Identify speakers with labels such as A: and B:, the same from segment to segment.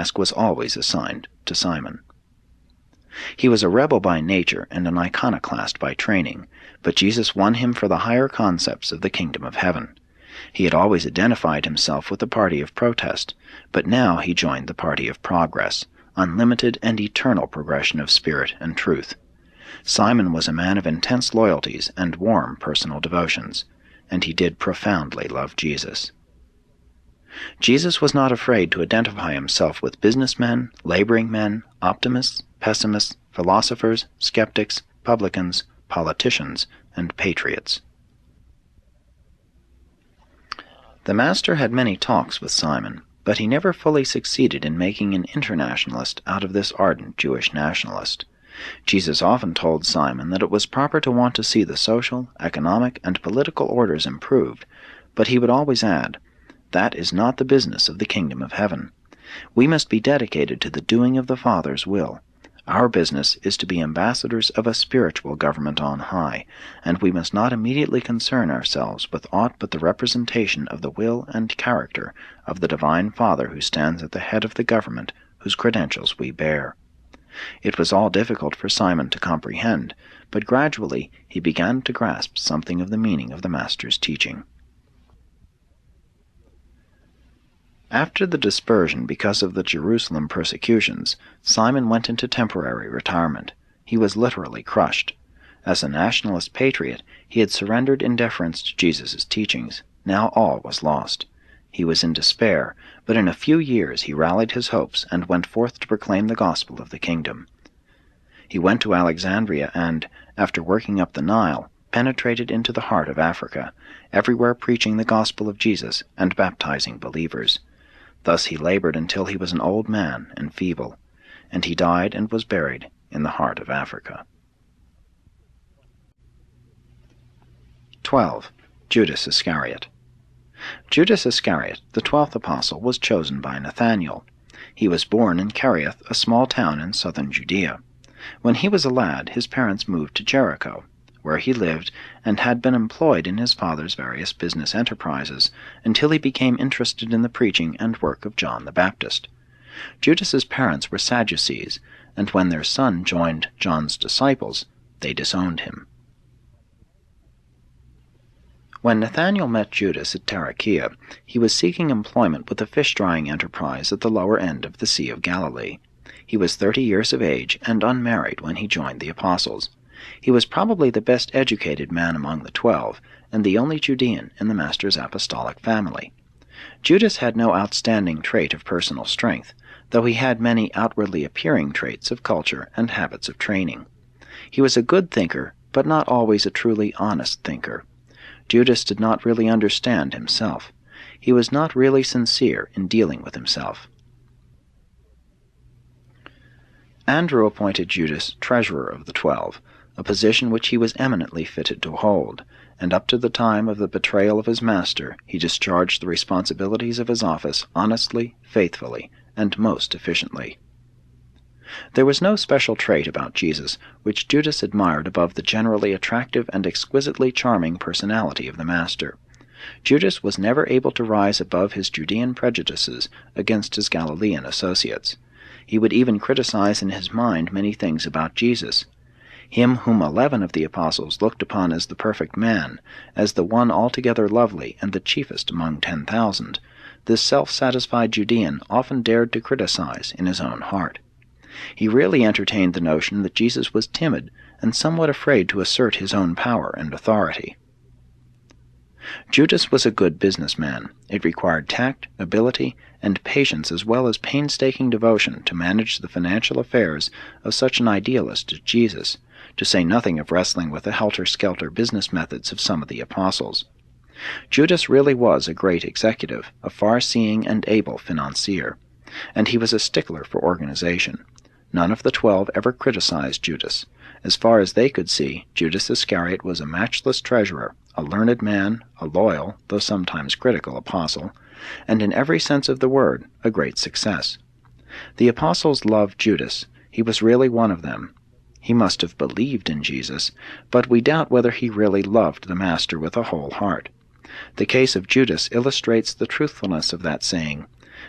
A: task was always assigned to Simon. He was a rebel by nature and an iconoclast by training, but Jesus won him for the higher concepts of the kingdom of heaven. He had always identified himself with the party of protest, but now he joined the party of progress, unlimited and eternal progression of spirit and truth. Simon was a man of intense loyalties and warm personal devotions, and he did profoundly love Jesus. Jesus was not afraid to identify himself with businessmen, laboring men, optimists, pessimists, philosophers, skeptics, publicans, politicians, and patriots. The Master had many talks with Simon, but he never fully succeeded in making an internationalist out of this ardent Jewish nationalist. Jesus often told Simon that it was proper to want to see the social, economic, and political orders improved, but he would always add, "That is not the business of the kingdom of heaven. We must be dedicated to the doing of the Father's will. Our business is to be ambassadors of a spiritual government on high, and we must not immediately concern ourselves with aught but the representation of the will and character of the Divine Father who stands at the head of the government whose credentials we bear." It was all difficult for Simon to comprehend, but gradually he began to grasp something of the meaning of the Master's teaching. After the dispersion because of the Jerusalem persecutions, Simon went into temporary retirement. He was literally crushed. As a nationalist patriot, he had surrendered in deference to Jesus' teachings. Now all was lost. He was in despair, but in a few years he rallied his hopes and went forth to proclaim the gospel of the kingdom. He went to Alexandria and, after working up the Nile, penetrated into the heart of Africa, everywhere preaching the gospel of Jesus and baptizing believers. Thus he labored until he was an old man and feeble, and he died and was buried in the heart of Africa. 12. Judas Iscariot. Judas Iscariot, the 12th apostle, was chosen by Nathanael. He was born in Kerioth, a small town in southern Judea. When he was a lad, his parents moved to Jericho, where he lived and had been employed in his father's various business enterprises, until he became interested in the preaching and work of John the Baptist. Judas's parents were Sadducees, and when their son joined John's disciples, they disowned him. When Nathanael met Judas at Tarichaea, he was seeking employment with a fish-drying enterprise at the lower end of the Sea of Galilee. He was 30 years of age and unmarried when he joined the apostles. He was probably the best educated man among the 12, and the only Judean in the Master's apostolic family. Judas had no outstanding trait of personal strength, though he had many outwardly appearing traits of culture and habits of training. He was a good thinker, but not always a truly honest thinker. Judas did not really understand himself. He was not really sincere in dealing with himself. Andrew appointed Judas treasurer of the 12, a position which he was eminently fitted to hold, and up to the time of the betrayal of his master he discharged the responsibilities of his office honestly, faithfully, and most efficiently. There was no special trait about Jesus which Judas admired above the generally attractive and exquisitely charming personality of the Master. Judas was never able to rise above his Judean prejudices against his Galilean associates. He would even criticize in his mind many things about Jesus. Him whom 11 of the apostles looked upon as the perfect man, as the one altogether lovely and the chiefest among 10,000, this self-satisfied Judean often dared to criticize in his own heart. He really entertained the notion that Jesus was timid and somewhat afraid to assert his own power and authority. Judas was a good businessman. It required tact, ability, and patience as well as painstaking devotion to manage the financial affairs of such an idealist as Jesus, to say nothing of wrestling with the helter-skelter business methods of some of the apostles. Judas really was a great executive, a far-seeing and able financier, and he was a stickler for organization. None of the 12 ever criticized Judas. As far as they could see, Judas Iscariot was a matchless treasurer, a learned man, a loyal, though sometimes critical, apostle, and in every sense of the word, a great success. The apostles loved Judas. He was really one of them. He must have believed in Jesus, but we doubt whether he really loved the Master with a whole heart. The case of Judas illustrates the truthfulness of that saying,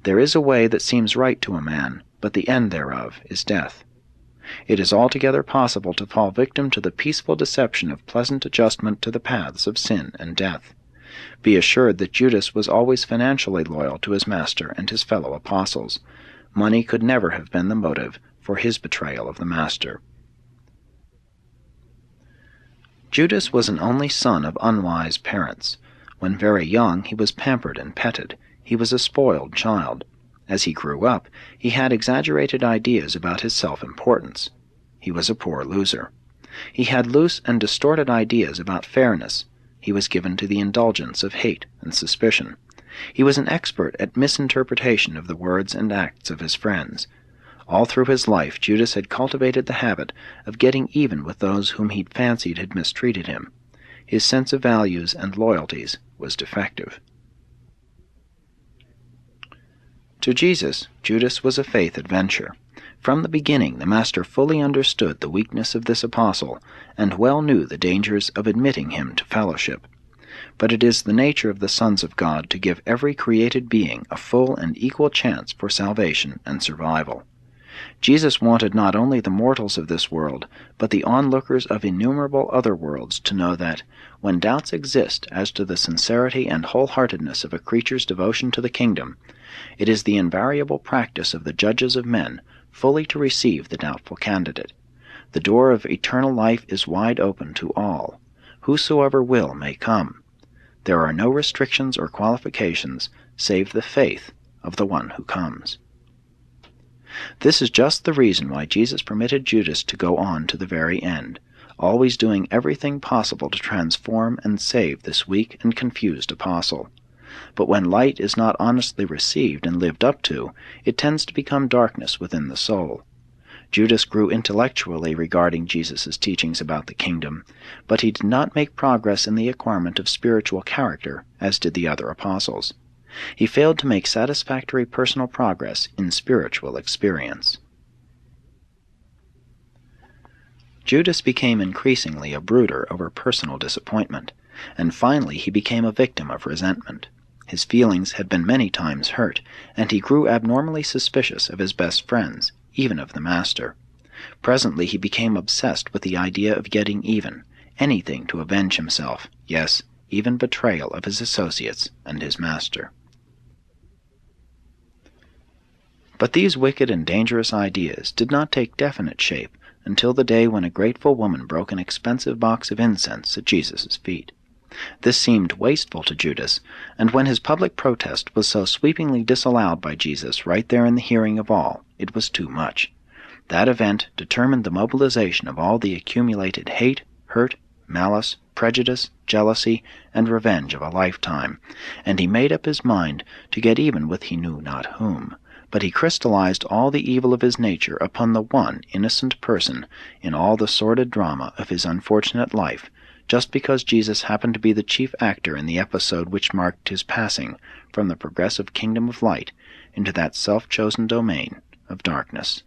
A: There is a way that seems right to a man, but the end thereof is death. It is altogether possible to fall victim to the peaceful deception of pleasant adjustment to the paths of sin and death. Be assured that Judas was always financially loyal to his master and his fellow apostles. Money could never have been the motive for his betrayal of the master. Judas was an only son of unwise parents. When very young, he was pampered and petted. He was a spoiled child. As he grew up, he had exaggerated ideas about his self-importance. He was a poor loser. He had loose and distorted ideas about fairness. He was given to the indulgence of hate and suspicion. He was an expert at misinterpretation of the words and acts of his friends. All through his life, Judas had cultivated the habit of getting even with those whom he fancied had mistreated him. His sense of values and loyalties was defective. To Jesus, Judas was a faith adventure. From the beginning, the Master fully understood the weakness of this apostle, and well knew the dangers of admitting him to fellowship. But it is the nature of the sons of God to give every created being a full and equal chance for salvation and survival. Jesus wanted not only the mortals of this world, but the onlookers of innumerable other worlds to know that, when doubts exist as to the sincerity and wholeheartedness of a creature's devotion to the kingdom, it is the invariable practice of the judges of men fully to receive the doubtful candidate. The door of eternal life is wide open to all. Whosoever will may come. There are no restrictions or qualifications save the faith of the one who comes. This is just the reason why Jesus permitted Judas to go on to the very end, always doing everything possible to transform and save this weak and confused apostle. But when light is not honestly received and lived up to, it tends to become darkness within the soul. Judas grew intellectually regarding Jesus' teachings about the kingdom, but he did not make progress in the acquirement of spiritual character, as did the other apostles. He failed to make satisfactory personal progress in spiritual experience. Judas became increasingly a brooder over personal disappointment, and finally he became a victim of resentment. His feelings had been many times hurt, and he grew abnormally suspicious of his best friends, even of the Master. Presently he became obsessed with the idea of getting even, anything to avenge himself, yes, even betrayal of his associates and his Master. But these wicked and dangerous ideas did not take definite shape until the day when a grateful woman broke an expensive box of incense at Jesus' feet. This seemed wasteful to Judas, and when his public protest was so sweepingly disallowed by Jesus right there in the hearing of all, it was too much. That event determined the mobilization of all the accumulated hate, hurt, malice, prejudice, jealousy, and revenge of a lifetime, and he made up his mind to get even with he knew not whom. But he crystallized all the evil of his nature upon the one innocent person in all the sordid drama of his unfortunate life, just because Jesus happened to be the chief actor in the episode which marked his passing from the progressive kingdom of light into that self-chosen domain of darkness.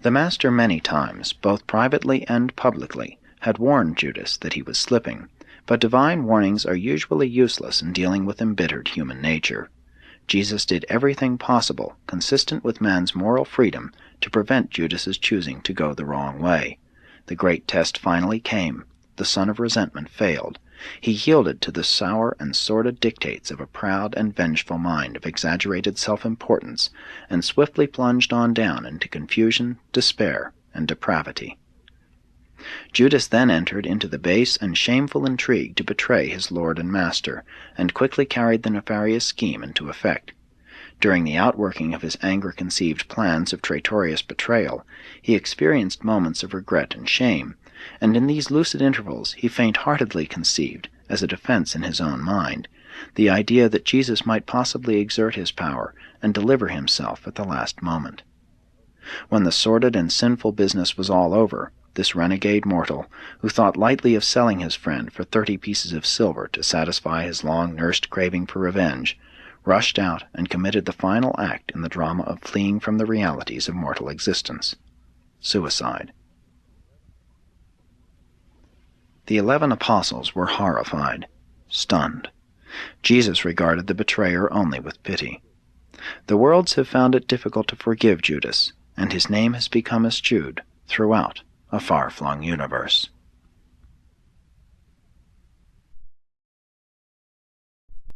A: The Master many times, both privately and publicly, had warned Judas that he was slipping, but divine warnings are usually useless in dealing with embittered human nature. Jesus did everything possible, consistent with man's moral freedom, to prevent Judas's choosing to go the wrong way. The great test finally came. The son of resentment failed. He yielded to the sour and sordid dictates of a proud and vengeful mind of exaggerated self-importance, and swiftly plunged on down into confusion, despair, and depravity. Judas then entered into the base and shameful intrigue to betray his Lord and Master, and quickly carried the nefarious scheme into effect. During the outworking of his anger-conceived plans of traitorous betrayal, he experienced moments of regret and shame, and in these lucid intervals he faint-heartedly conceived, as a defense in his own mind, the idea that Jesus might possibly exert his power and deliver himself at the last moment. When the sordid and sinful business was all over, this renegade mortal, who thought lightly of selling his friend for 30 pieces of silver to satisfy his long-nursed craving for revenge, rushed out and committed the final act in the drama of fleeing from the realities of mortal existence: suicide. The 11 apostles were horrified, stunned. Jesus regarded the betrayer only with pity. The worlds have found it difficult to forgive Judas, and his name has become eschewed throughout a far-flung universe.